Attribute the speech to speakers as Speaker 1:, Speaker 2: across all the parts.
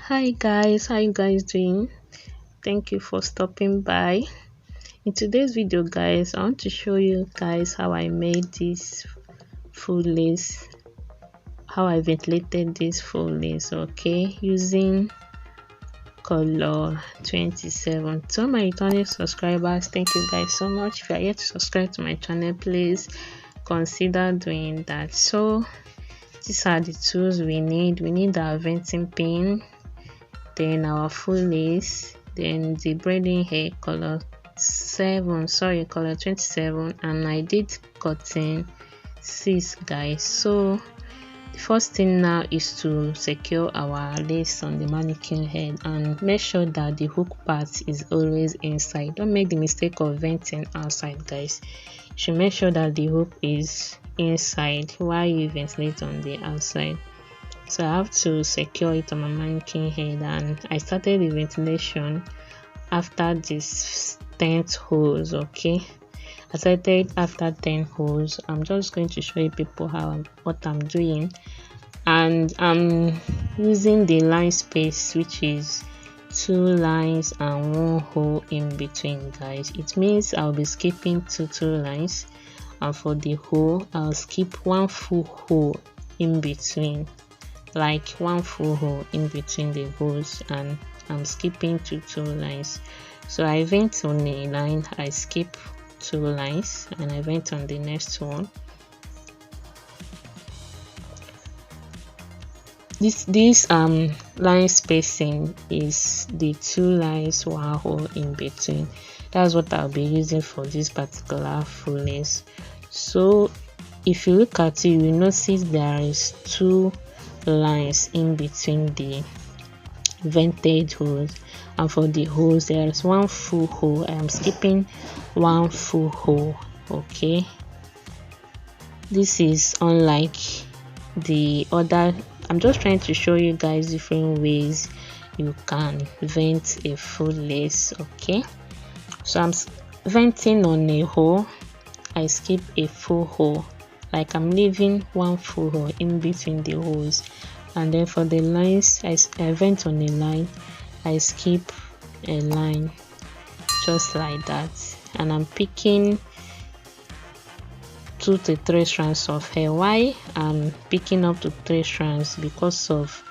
Speaker 1: Hi guys, how you guys doing? Thank you for stopping by. In today's video guys, I want to show you guys how I made this full lace, how I ventilated this full lace, okay, using color 27. To my returning subscribers, thank you guys so much. If you are yet to subscribe to my channel, please consider doing that. So these are the tools we need our venting pin, then our full lace, then the braiding hair color 27, and I did cotton 6 guys. So the first thing now is to secure our lace on the mannequin head and make sure that the hook part is always inside. Don't make the mistake of venting outside guys. You should make sure that the hook is inside while you ventilate on the outside. So I have to secure it on my mannequin head, and I started the ventilation after this 10th hose. Okay, I started after 10 holes. I'm just going to show you people what I'm doing, and I'm using the line space, which is 2 lines and 1 hole in between guys. It means I'll be skipping two lines, and for the hole I'll skip 1 full hole in between, like 1 full hole in between the holes, and I'm skipping 2 lines. So I vent on a line, I skip 2 lines, and I vent on the next one. This line spacing is the 2 lines, 1 hole in between. That's what I'll be using for this particular full lace. So if you look at it, you will notice there is 2 lines in between the vented holes, and for the holes there is 1 full hole. I am skipping 1 full hole. Okay, this is unlike the other. I'm just trying to show you guys different ways you can vent a full lace. Okay, so I'm venting on a hole, I skip a full hole, like I'm leaving 1 full hole in between the holes. And then for the lines, I vent on a line, I skip a line, just like that. And I'm picking 2 to 3 strands of hair. Why I'm picking up to 3 strands? Because of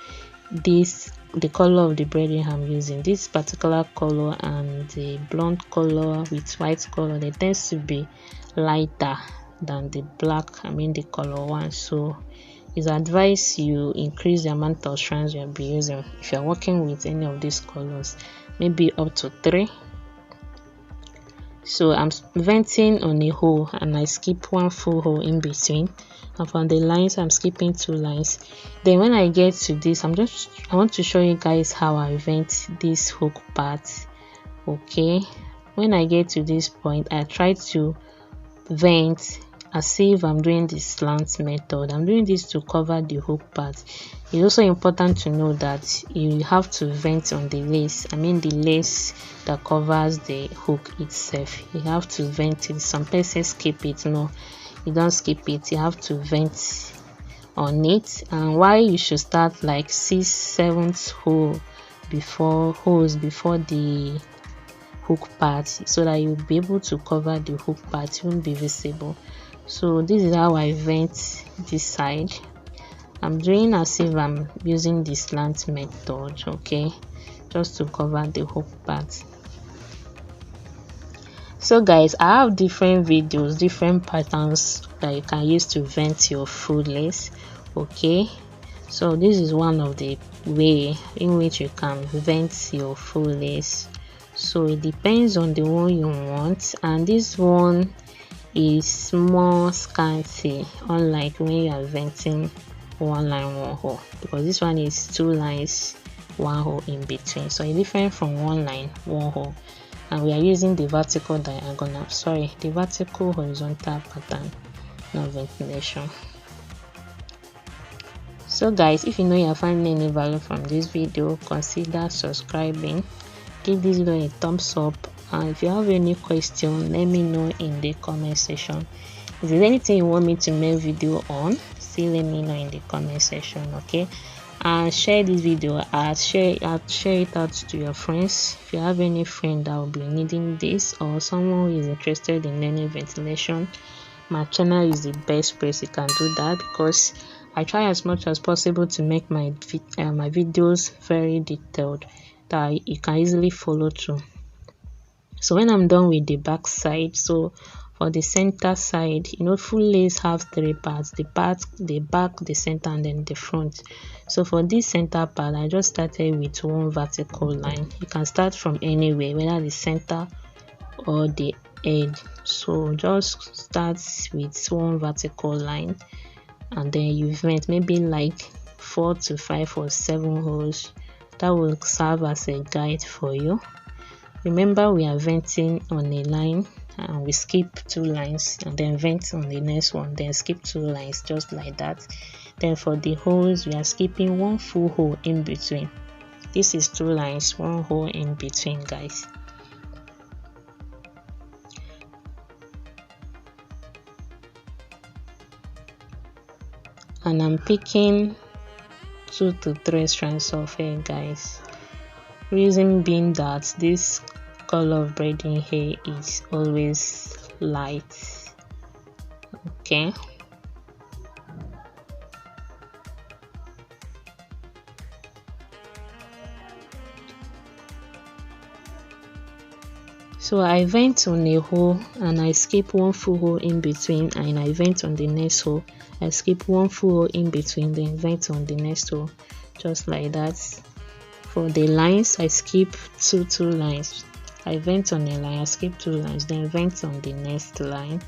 Speaker 1: this, the color of the braiding I'm using. This particular color and the blonde color with white color, they tend to be lighter than the black, the color one. So it's advised you increase the amount of strands you'll be using if you're working with any of these colors, maybe up to 3. So I'm venting on a hole and I skip 1 full hole in between, and from the lines I'm skipping 2 lines. Then when I get to this, I want to show you guys how I vent this hook part. Okay, when I get to this point, I try to vent as if I'm doing the slant method. I'm doing this to cover the hook part. It's also important to know that you have to vent on the lace, the lace that covers the hook itself. You have to vent it. Some persons skip it. No, you don't skip it, you have to vent on it. And why you should start like 6th, 7th hole before the hook part, so that you'll be able to cover the hook part, it won't be visible. So this is how I vent this side. I'm doing as if I'm using the slant method, okay, just to cover the hook part. So guys, I have different videos, different patterns that you can use to vent your full lace. Okay, so this is one of the way in which you can vent your full lace. So it depends on the one you want, and this one is more scanty, unlike when you are venting 1 line 1 hole, because this one is 2 lines 1 hole in between. So it's different from 1 line 1 hole, and we are using the vertical horizontal pattern, not ventilation. So guys, if you know you are finding any value from this video, consider subscribing, give this video a thumbs up, and if you have any question, let me know in the comment section. If there's anything you want me to make video on, still let me know in the comment section. Okay, and share this video. Share it out to your friends. If you have any friend that will be needing this, or someone who is interested in learning ventilation, my channel is the best place you can do that, because I try as much as possible to make my videos very detailed that you can easily follow through. So when I'm done with the back side, so for the center side, you know, full lace have three parts: the back, the center, and then the front. So for this center part, I just started with one vertical line. You can start from anywhere, whether the center or the edge. So just start with one vertical line, and then you vent maybe like 4 to 5 or 7 holes. That will serve as a guide for you. Remember, we are venting on a line, and we skip 2 lines and then vent on the next one, then skip 2 lines, just like that. Then for the holes, we are skipping 1 full hole in between. This is 2 lines, 1 hole in between, guys. And I'm picking 2 to 3 strands of hair, guys. Reason being that this color of braiding hair is always light. Okay. So I vent on a hole and I skip 1 full hole in between, and I vent on the next hole. I skip 1 full hole in between, then vent on the next hole, just like that. For the lines, I skip 2 lines. I vent on a line, I skip 2 lines, then vent on the next line.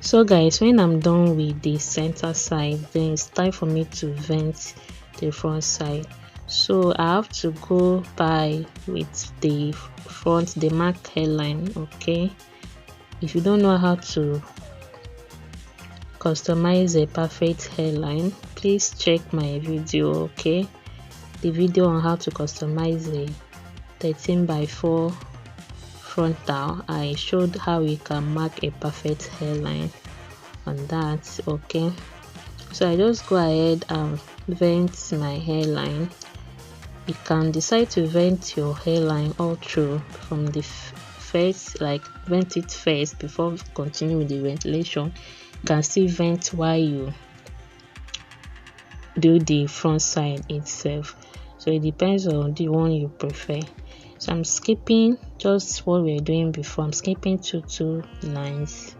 Speaker 1: So guys, when I'm done with the center side, then it's time for me to vent the front side. So I have to go by with the front, the mark hairline. Okay, if you don't know how to customize a perfect hairline, please check my video. Okay, the video on how to customize a 13x4 frontal. I showed how you can mark a perfect hairline on that. Okay, so I just go ahead and vent my hairline. You can decide to vent your hairline all through from the first, like vent it first before continuing with the ventilation. You can still vent while you do the front side itself, so it depends on the one you prefer. So I'm skipping just what we were doing before. I'm skipping 2 lines.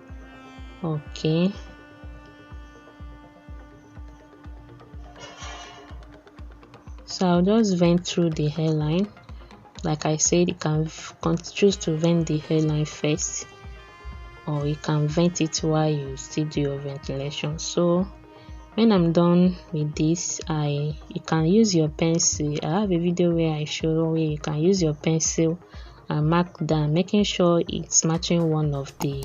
Speaker 1: Okay, so I'll just vent through the hairline. Like I said, you can choose to vent the hairline first, or you can vent it while you still do your ventilation. So when I'm done with this, you can use your pencil. I have a video where I show where you can use your pencil and mark down, making sure it's matching one of the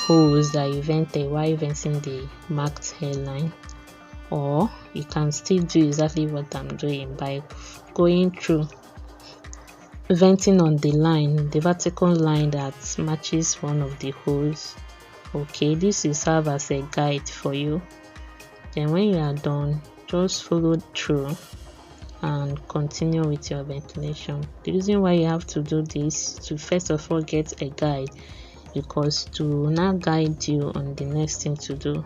Speaker 1: holes that you vented while venting the marked hairline. Or you can still do exactly what I'm doing by going through venting on the line, the vertical line that matches one of the holes. Okay, this will serve as a guide for you. Then when you are done, just follow through and continue with your ventilation. The reason why you have to do this, to first of all get a guide, because to now guide you on the next thing to do.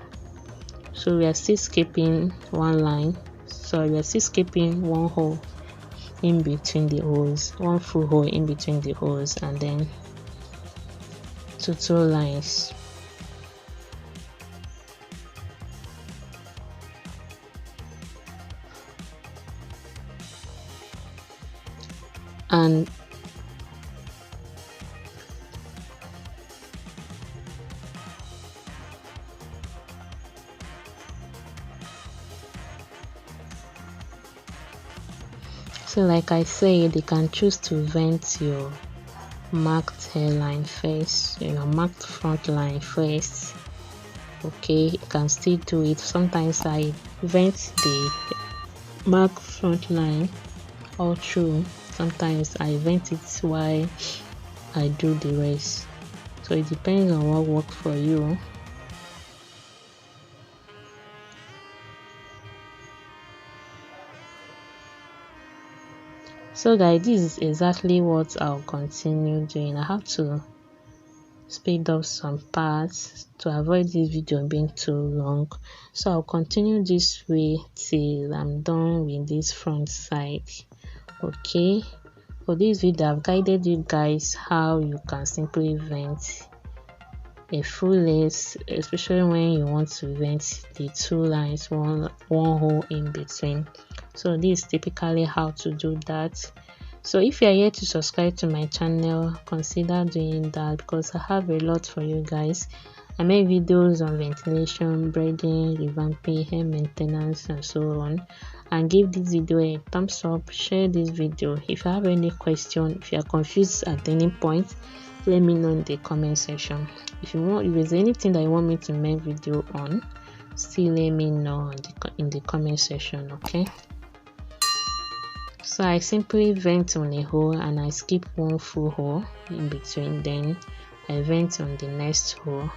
Speaker 1: So we are still skipping 1 line, so we are still skipping 1 hole in between the holes, 1 full hole in between the holes, and then 2 lines. And So like I said, you can choose to vent your marked hairline first, marked front line first. Okay, you can still do it. Sometimes I vent the marked front line all through. Sometimes I vent it while I do the rest. So it depends on what works for you. So guys, this is exactly what I'll continue doing. I have to speed up some parts to avoid this video being too long, so I'll continue this way till I'm done with this front side. Okay, for this video I've guided you guys how you can simply vent a full lace, especially when you want to vent the two lines, one hole in between. So this is typically how to do that. So if you are here to subscribe to my channel, consider doing that, because I have a lot for you guys. I make videos on ventilation, braiding, revamping, hair maintenance, and so on. And give this video a thumbs up, share this video. If you have any question, if you are confused at any point, let me know in the comment section. If there's anything that you want me to make video on, still let me know in the comment section. Okay, so I simply vent on a hole and I skip one full hole in between, then I vent on the next hole.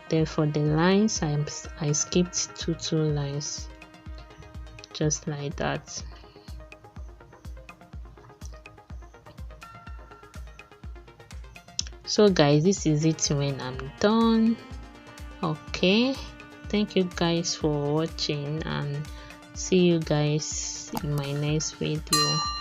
Speaker 1: Then for the lines, I skipped two lines, just like that. So guys, this is it when I'm done. Okay, thank you guys for watching, and see you guys in my next video.